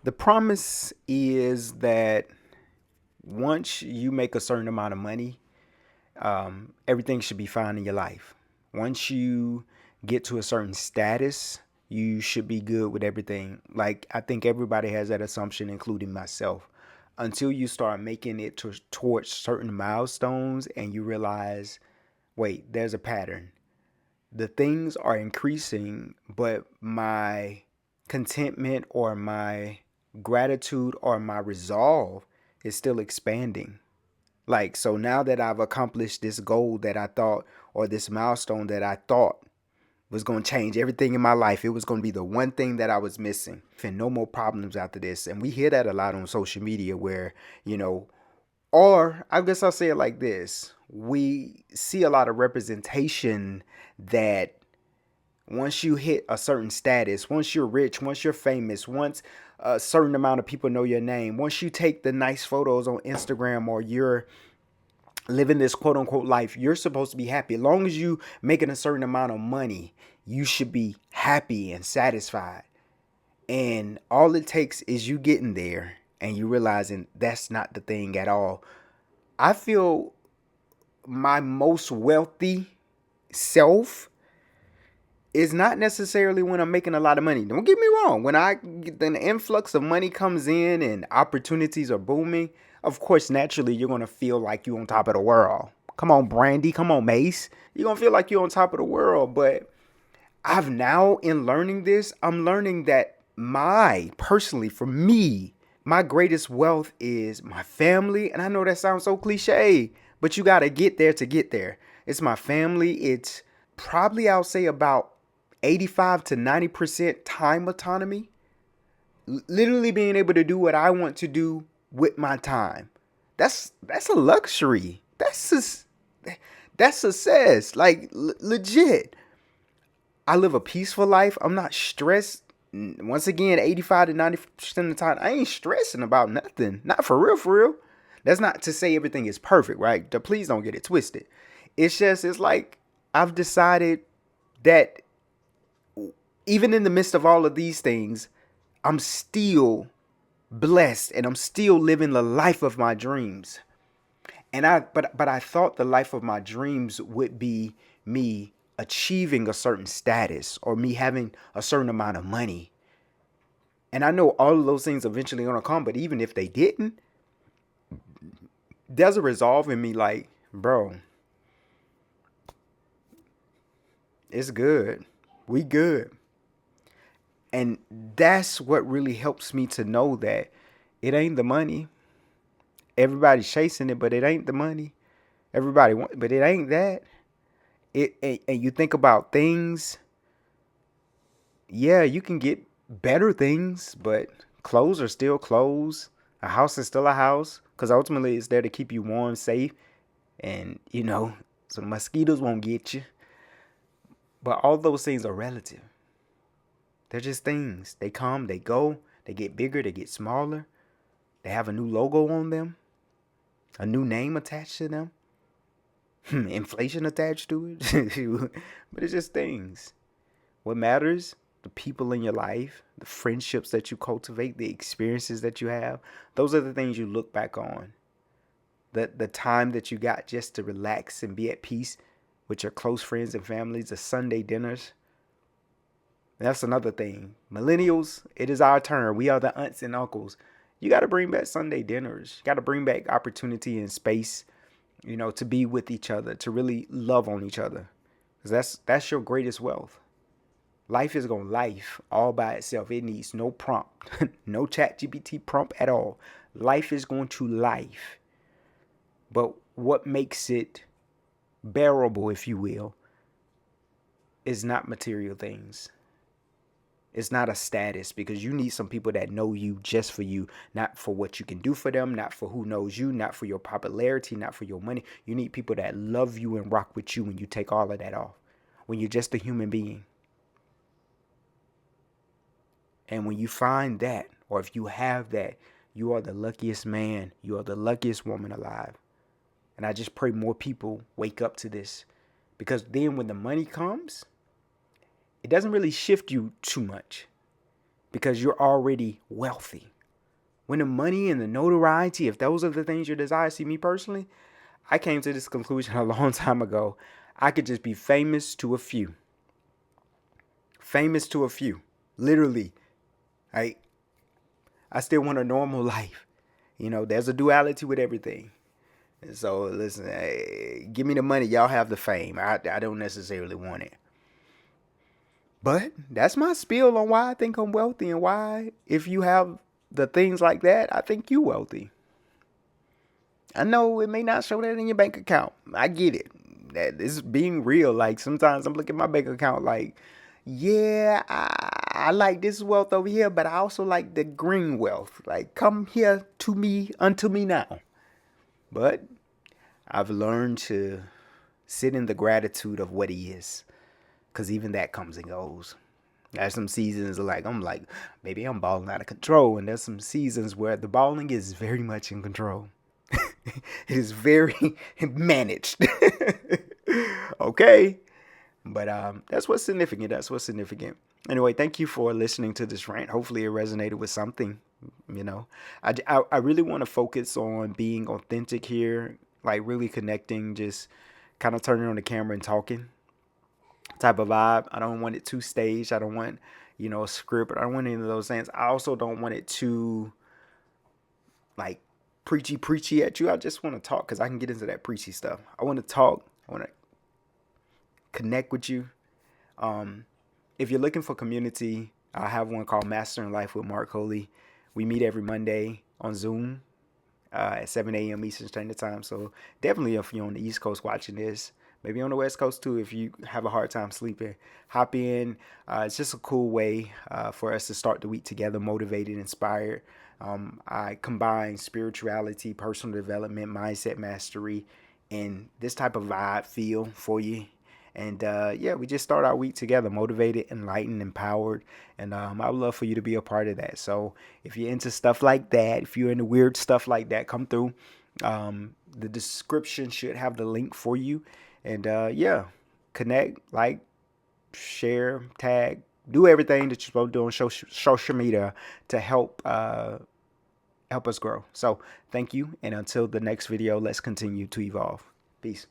The promise is that once you make a certain amount of money, everything should be fine in your life. Once you get to a certain status, you should be good with everything. Like, I think everybody has that assumption, including myself. Until you start making it towards certain milestones and you realize, wait, there's a pattern. The things are increasing, but my contentment or my gratitude or my resolve is still expanding. Like, so now that I've accomplished this goal that I thought, or this milestone that I thought was going to change everything in my life, it was going to be the one thing that I was missing. And no more problems after this. And we hear that a lot on social media where, you know, or I guess I'll say it like this: we see a lot of representation that once you hit a certain status, once you're rich, once you're famous, once a certain amount of people know your name, once you take the nice photos on Instagram or you're living this quote unquote life, you're supposed to be happy. As long as you making a certain amount of money, you should be happy and satisfied. And all it takes is you getting there and you realizing that's not the thing at all. I feel my most wealthy self is not necessarily when I'm making a lot of money. Don't get me wrong. When the influx of money comes in and opportunities are booming, of course, naturally, you're going to feel like you're on top of the world. Come on, Brandy. Come on, Mace. You're going to feel like you're on top of the world. But I've now, in learning this, I'm learning that personally, for me, my greatest wealth is my family. And I know that sounds so cliche, but you got to get there to get there. It's my family. It's probably, I'll say, about 85 to 90% time autonomy. Literally being able to do what I want to do with my time. That's a luxury. That's success. Like, legit. I live a peaceful life. I'm not stressed. Once again, 85 to 90% of the time, I ain't stressing about nothing. Not for real, for real. That's not to say everything is perfect, right? Please don't get it twisted. It's like I've decided that even in the midst of all of these things, I'm still blessed and I'm still living the life of my dreams. But I thought the life of my dreams would be me achieving a certain status or me having a certain amount of money. And I know all of those things eventually gonna come, but even if they didn't, there's a resolve in me like, bro, it's good. We good. And that's what really helps me to know that it ain't the money. Everybody's chasing it, but it ain't the money. Everybody want, but it ain't that. And you think about things, yeah, you can get better things, but clothes are still clothes. A house is still a house because ultimately it's there to keep you warm, safe, and so the mosquitoes won't get you. But all those things are relative. They're just things. They come, they go, they get bigger, they get smaller. They have a new logo on them, a new name attached to them, inflation attached to it. But it's just things. What matters, the people in your life, the friendships that you cultivate, the experiences that you have, those are the things you look back on. The time that you got just to relax and be at peace with your close friends and families, the Sunday dinners. That's another thing. Millennials, it is our turn. We are the aunts and uncles. You got to bring back Sunday dinners. You got to bring back opportunity and space, to be with each other, to really love on each other. Because that's your greatest wealth. Life is going to life all by itself. It needs no prompt, no chat GPT prompt at all. Life is going to life. But what makes it bearable, if you will, is not material things. It's not a status, because you need some people that know you just for you, not for what you can do for them, not for who knows you, not for your popularity, not for your money. You need people that love you and rock with you when you take all of that off, when you're just a human being. And when you find that, or if you have that, you are the luckiest man, you are the luckiest woman alive. And I just pray more people wake up to this, because then when the money comes, it doesn't really shift you too much because you're already wealthy. When the money and the notoriety, if those are the things you desire, see me personally, I came to this conclusion a long time ago. I could just be famous to a few. Famous to a few. Literally. I still want a normal life. There's a duality with everything. So listen, hey, give me the money. Y'all have the fame. I don't necessarily want it. But that's my spiel on why I think I'm wealthy and why, if you have the things like that, I think you wealthy. I know it may not show that in your bank account. I get it. That is being real. Like sometimes I'm looking at my bank account like, yeah, I like this wealth over here, but I also like the green wealth. Like come here to me, unto me now. But I've learned to sit in the gratitude of what he is. Because even that comes and goes. There's some seasons I'm like, maybe I'm balling out of control. And there's some seasons where the balling is very much in control. It is very managed. Okay. But that's what's significant. That's what's significant. Anyway, thank you for listening to this rant. Hopefully it resonated with something. I really want to focus on being authentic here, like really connecting, just kind of turning on the camera and talking type of vibe. I don't want it too staged. I don't want, a script. I don't want any of those things. I also don't want it too like preachy at you. I just want to talk because I can get into that preachy stuff. I want to talk. I want to connect with you. If you're looking for community, I have one called Mastering Life with Marc. We meet every Monday on Zoom at 7 a.m. Eastern Standard Time. So definitely if you're on the East Coast watching this, maybe on the West Coast too, if you have a hard time sleeping, hop in. It's just a cool way for us to start the week together, motivated, inspired. I combine spirituality, personal development, mindset mastery, and this type of vibe feel for you. And we just start our week together, motivated, enlightened, empowered. And I would love for you to be a part of that. So if you're into stuff like that, if you're into weird stuff like that, come through. The description should have the link for you. And connect, like, share, tag, do everything that you're supposed to do on social media to help us grow. So thank you. And until the next video, let's continue to evolve. Peace.